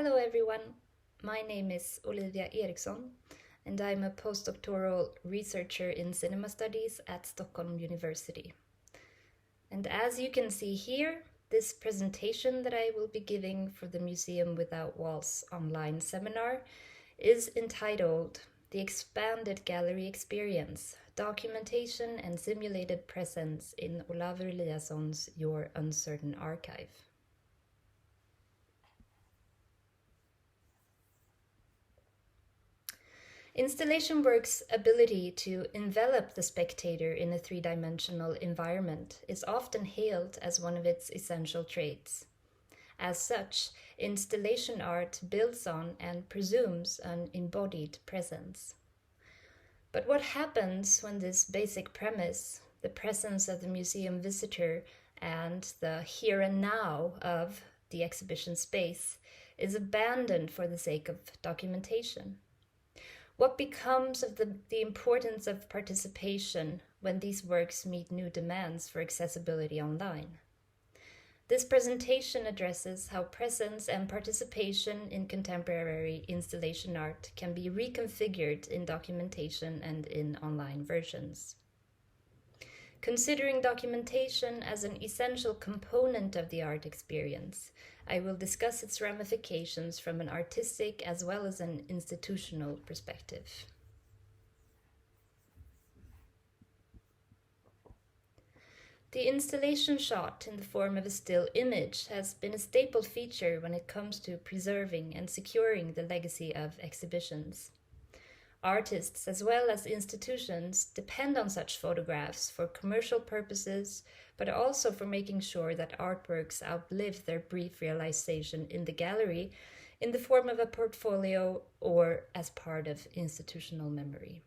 Hello everyone, my name is Olivia Eriksson and I'm a postdoctoral researcher in cinema studies at Stockholm University. And as you can see here, this presentation that I will be giving for the Museum Without Walls online seminar is entitled The Expanded Gallery Experience, Documentation and Simulated Presence in Olafur Eliasson's Your Uncertain Archive. Installation work's ability to envelop the spectator in a three-dimensional environment is often hailed as one of its essential traits. As such, installation art builds on and presumes an embodied presence. But what happens when this basic premise, the presence of the museum visitor and the here and now of the exhibition space, is abandoned for the sake of documentation? What becomes of the importance of participation when these works meet new demands for accessibility online? This presentation addresses how presence and participation in contemporary installation art can be reconfigured in documentation and in online versions. Considering documentation as an essential component of the art experience, I will discuss its ramifications from an artistic as well as an institutional perspective. The installation shot in the form of a still image has been a staple feature when it comes to preserving and securing the legacy of exhibitions. Artists as well as institutions depend on such photographs for commercial purposes, but also for making sure that artworks outlive their brief realization in the gallery in the form of a portfolio or as part of institutional memory.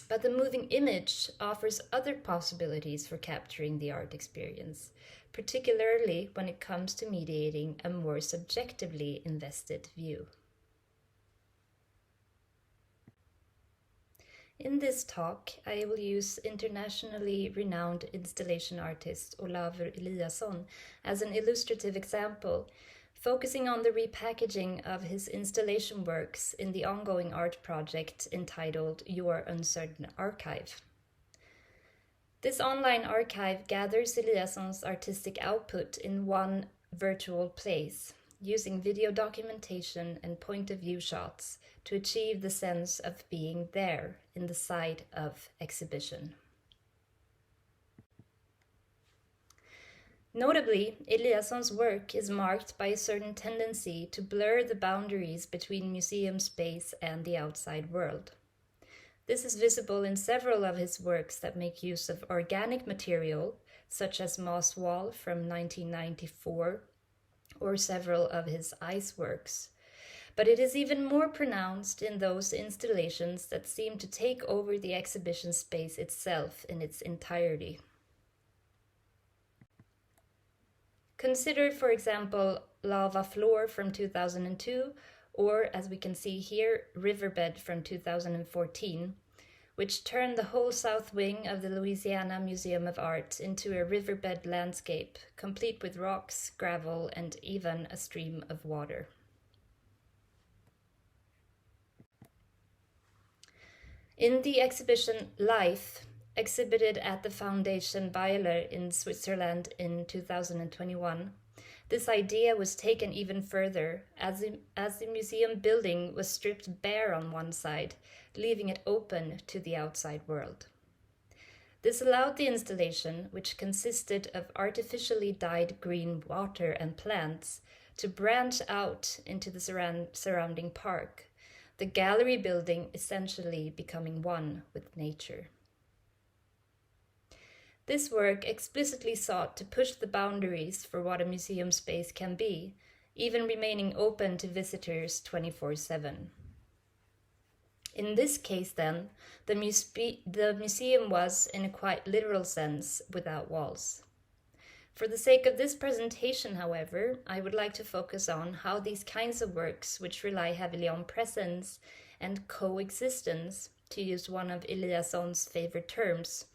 But the moving image offers other possibilities for capturing the art experience, particularly when it comes to mediating a more subjectively invested view. In this talk, I will use internationally renowned installation artist Olafur Eliasson as an illustrative example, focusing on the repackaging of his installation works in the ongoing art project entitled Your Uncertain Archive. This online archive gathers Eliasson's artistic output in one virtual place, using video documentation and point-of-view shots to achieve the sense of being there in the site of exhibition. Notably, Eliasson's work is marked by a certain tendency to blur the boundaries between museum space and the outside world. This is visible in several of his works that make use of organic material, such as Moss Wall from 1994, or several of his ice works. But it is even more pronounced in those installations that seem to take over the exhibition space itself in its entirety. Consider, for example, Lava Floor from 2002, or, as we can see here, Riverbed from 2014, which turned the whole south wing of the Louisiana Museum of Art into a riverbed landscape, complete with rocks, gravel, and even a stream of water. In the exhibition Life, exhibited at the Foundation Bayerler in Switzerland in 2021, this idea was taken even further as the museum building was stripped bare on one side, leaving it open to the outside world. This allowed the installation, which consisted of artificially dyed green water and plants, to branch out into the surrounding park, the gallery building essentially becoming one with nature. This work explicitly sought to push the boundaries for what a museum space can be, even remaining open to visitors 24/7. In this case, then, the museum was, in a quite literal sense, without walls. For the sake of this presentation, however, I would like to focus on how these kinds of works, which rely heavily on presence and coexistence, to use one of Eliasson's favorite terms,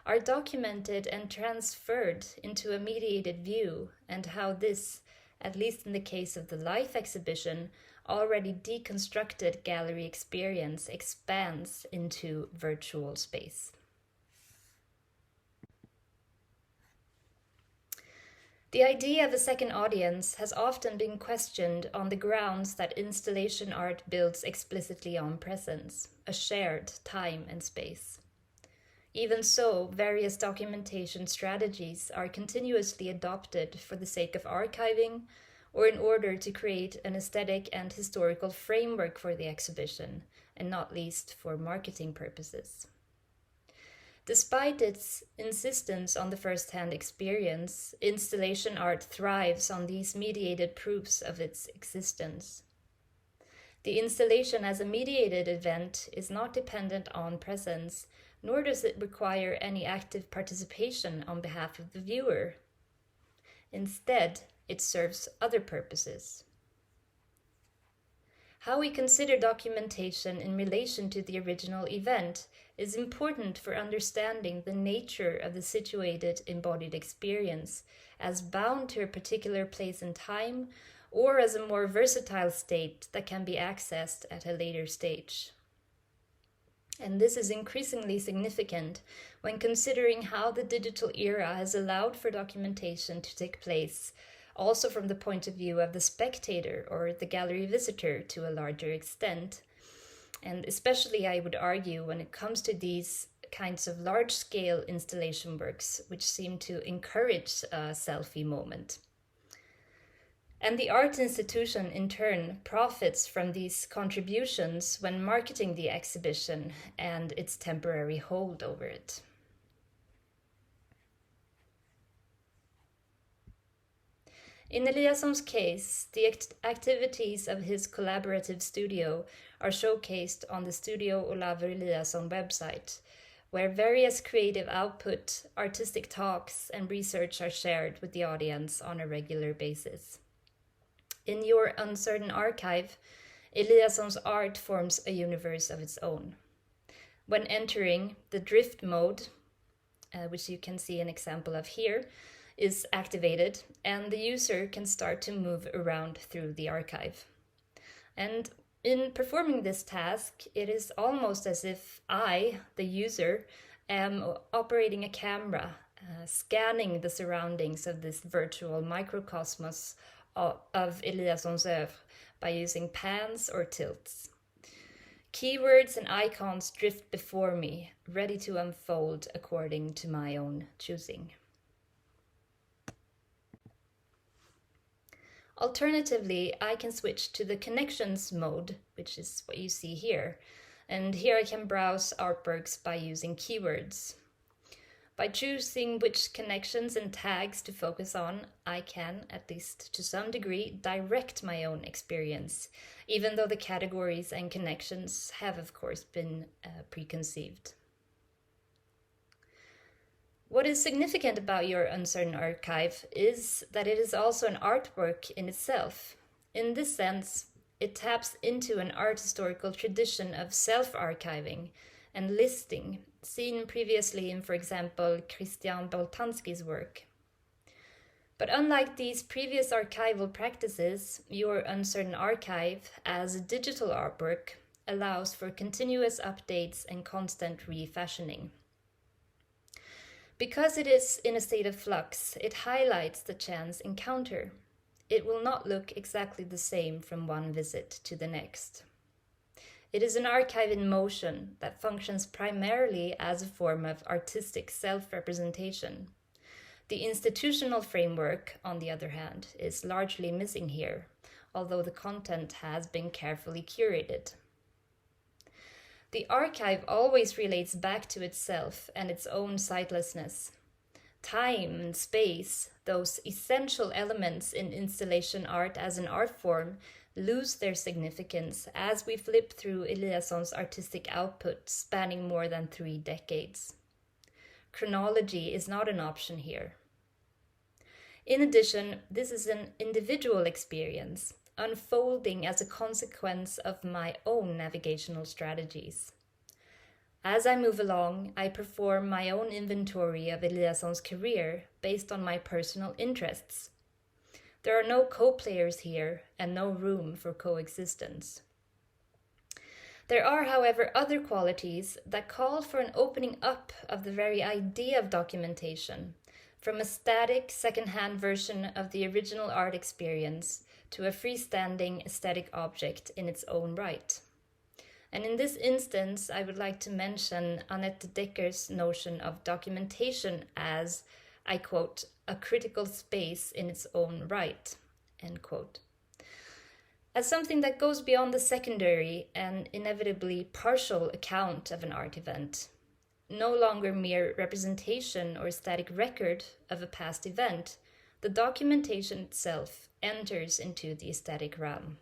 are documented and transferred into a mediated view, and how this, at least in the case of the Life exhibition, already deconstructed gallery experience expands into virtual space. The idea of a second audience has often been questioned on the grounds that installation art builds explicitly on presence, a shared time and space. Even so, various documentation strategies are continuously adopted for the sake of archiving or in order to create an aesthetic and historical framework for the exhibition, and not least for marketing purposes. Despite its insistence on the first-hand experience, installation art thrives on these mediated proofs of its existence. The installation as a mediated event is not dependent on presence, nor does it require any active participation on behalf of the viewer. Instead, it serves other purposes. How we consider documentation in relation to the original event is important for understanding the nature of the situated embodied experience as bound to a particular place and time, or as a more versatile state that can be accessed at a later stage. And this is increasingly significant when considering how the digital era has allowed for documentation to take place, also from the point of view of the spectator or the gallery visitor to a larger extent. And especially, I would argue, when it comes to these kinds of large-scale installation works, which seem to encourage a selfie moment. And the art institution, in turn, profits from these contributions when marketing the exhibition and its temporary hold over it. In Eliasson's case, the activities of his collaborative studio are showcased on the Studio Olafur Eliasson website, where various creative output, artistic talks, and research are shared with the audience on a regular basis. In Your Uncertain Archive, Eliasson's art forms a universe of its own. When entering, the drift mode, which you can see an example of here, is activated, and the user can start to move around through the archive. And in performing this task, it is almost as if I, the user, am operating a camera, scanning the surroundings of this virtual microcosmos of Eliasson's oeuvre by using pans or tilts. Keywords and icons drift before me, ready to unfold according to my own choosing. Alternatively, I can switch to the connections mode, which is what you see here. And here I can browse artworks by using keywords. By choosing which connections and tags to focus on, I can, at least to some degree, direct my own experience, even though the categories and connections have, of course, been preconceived. What is significant about Your Uncertain Archive is that it is also an artwork in itself. In this sense, it taps into an art historical tradition of self-archiving and listing, seen previously in, for example, Christian Boltanski's work. But unlike these previous archival practices, Your Uncertain Archive, as a digital artwork, allows for continuous updates and constant refashioning. Because it is in a state of flux, it highlights the chance encounter. It will not look exactly the same from one visit to the next. It is an archive in motion that functions primarily as a form of artistic self-representation. The institutional framework, on the other hand, is largely missing here, although the content has been carefully curated. The archive always relates back to itself and its own sightlessness. Time and space, those essential elements in installation art as an art form, lose their significance as we flip through Eliasson's artistic output spanning more than 3 decades. Chronology is not an option here. In addition, this is an individual experience, unfolding as a consequence of my own navigational strategies. As I move along, I perform my own inventory of Eliasson's career based on my personal interests. There are no co-players here and no room for coexistence. There are, however, other qualities that call for an opening up of the very idea of documentation, from a static second-hand version of the original art experience to a freestanding aesthetic object in its own right. And in this instance, I would like to mention Annette Decker's notion of documentation as, I quote, a critical space in its own right, end quote. As something that goes beyond the secondary and inevitably partial account of an art event, no longer mere representation or static record of a past event, the documentation itself enters into the aesthetic realm.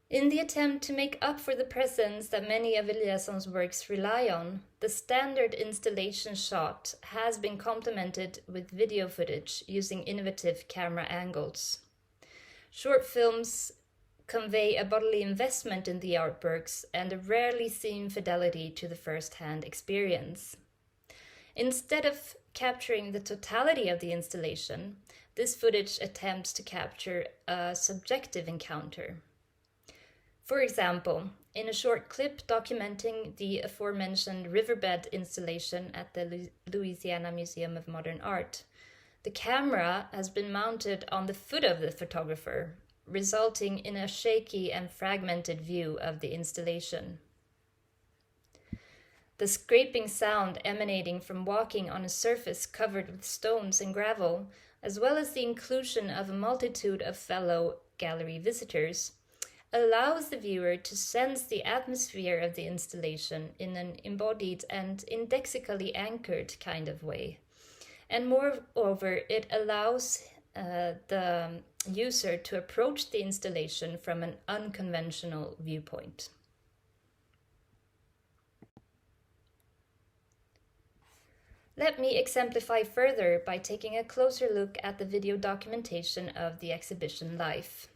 In the attempt to make up for the presence that many of Eliasson's works rely on, the standard installation shot has been complemented with video footage using innovative camera angles. Short films convey a bodily investment in the artworks and a rarely seen fidelity to the first-hand experience. Instead of capturing the totality of the installation, this footage attempts to capture a subjective encounter. For example, in a short clip documenting the aforementioned riverbed installation at the Louisiana Museum of Modern Art, the camera has been mounted on the foot of the photographer, resulting in a shaky and fragmented view of the installation. The scraping sound emanating from walking on a surface covered with stones and gravel, as well as the inclusion of a multitude of fellow gallery visitors, allows the viewer to sense the atmosphere of the installation in an embodied and indexically anchored kind of way. And moreover, it allows the user to approach the installation from an unconventional viewpoint. Let me exemplify further by taking a closer look at the video documentation of the exhibition Life.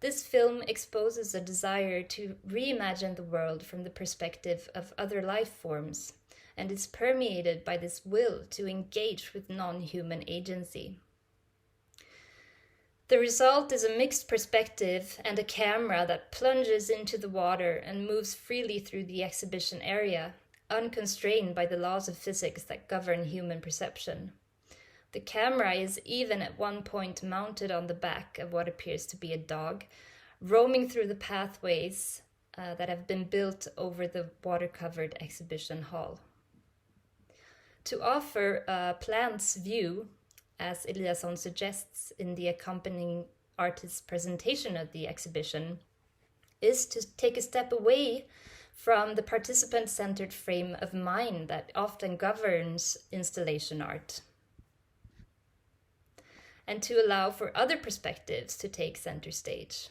This film exposes a desire to reimagine the world from the perspective of other life forms, and is permeated by this will to engage with non-human agency. The result is a mixed perspective and a camera that plunges into the water and moves freely through the exhibition area, unconstrained by the laws of physics that govern human perception. The camera is even at one point mounted on the back of what appears to be a dog, roaming through the pathways that have been built over the water-covered exhibition hall. To offer a plant's view, as Eliasson suggests in the accompanying artist's presentation of the exhibition, is to take a step away from the participant-centered frame of mind that often governs installation art, and to allow for other perspectives to take center stage.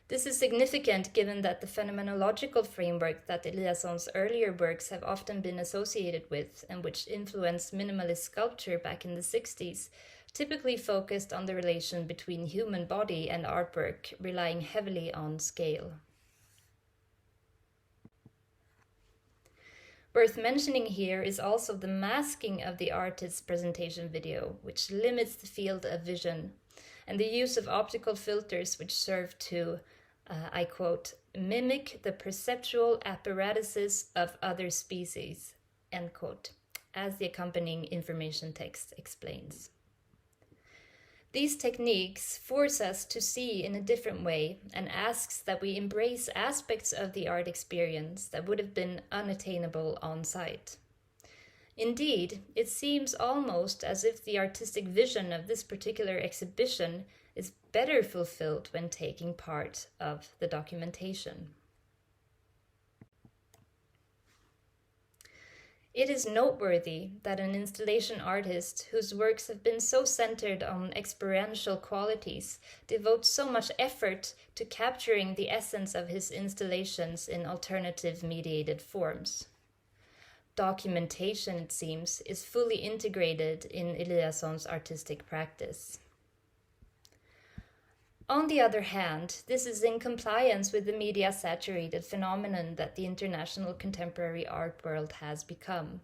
This is significant given that the phenomenological framework that Eliasson's earlier works have often been associated with, and which influenced minimalist sculpture back in the 60s, typically focused on the relation between human body and artwork, relying heavily on scale. Worth mentioning here is also the masking of the artist's presentation video, which limits the field of vision, and the use of optical filters which serve to, I quote, mimic the perceptual apparatuses of other species, end quote, as the accompanying information text explains. These techniques force us to see in a different way and asks that we embrace aspects of the art experience that would have been unattainable on site. Indeed, it seems almost as if the artistic vision of this particular exhibition is better fulfilled when taking part of the documentation. It is noteworthy that an installation artist whose works have been so centered on experiential qualities devotes so much effort to capturing the essence of his installations in alternative mediated forms. Documentation, it seems, is fully integrated in Eliasson's artistic practice. On the other hand, this is in compliance with the media-saturated phenomenon that the international contemporary art world has become.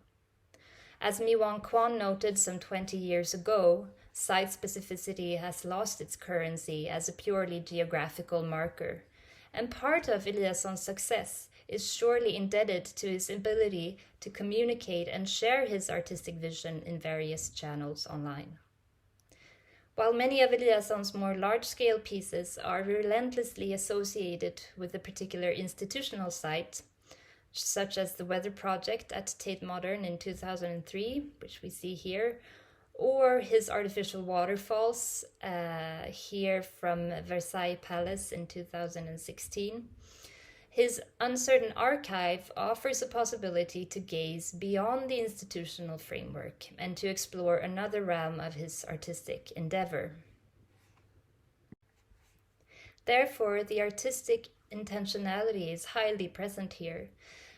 As Mi-Wang Kwan noted some 20 years ago, site specificity has lost its currency as a purely geographical marker, and part of Eliasson's success is surely indebted to his ability to communicate and share his artistic vision in various channels online. While many of Eliasson's more large-scale pieces are relentlessly associated with a particular institutional site, such as the Weather Project at Tate Modern in 2003, which we see here, or his artificial waterfalls here from Versailles Palace in 2016, his uncertain archive offers a possibility to gaze beyond the institutional framework and to explore another realm of his artistic endeavor. Therefore, the artistic intentionality is highly present here.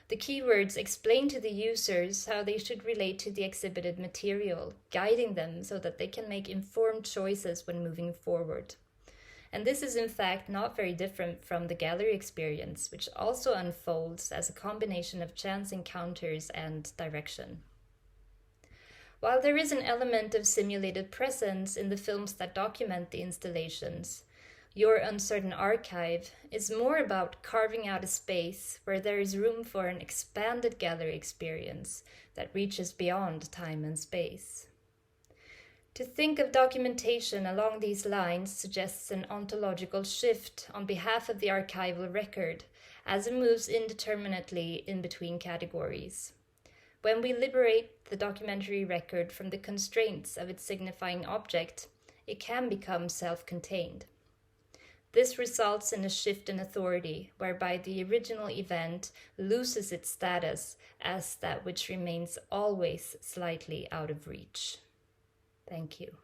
The keywords explain to the users how they should relate to the exhibited material, guiding them so that they can make informed choices when moving forward. And this is in fact not very different from the gallery experience, which also unfolds as a combination of chance encounters and direction. While there is an element of simulated presence in the films that document the installations, Your Uncertain Archive is more about carving out a space where there is room for an expanded gallery experience that reaches beyond time and space. To think of documentation along these lines suggests an ontological shift on behalf of the archival record as it moves indeterminately in between categories. When we liberate the documentary record from the constraints of its signifying object, it can become self-contained. This results in a shift in authority, whereby the original event loses its status as that which remains always slightly out of reach. Thank you.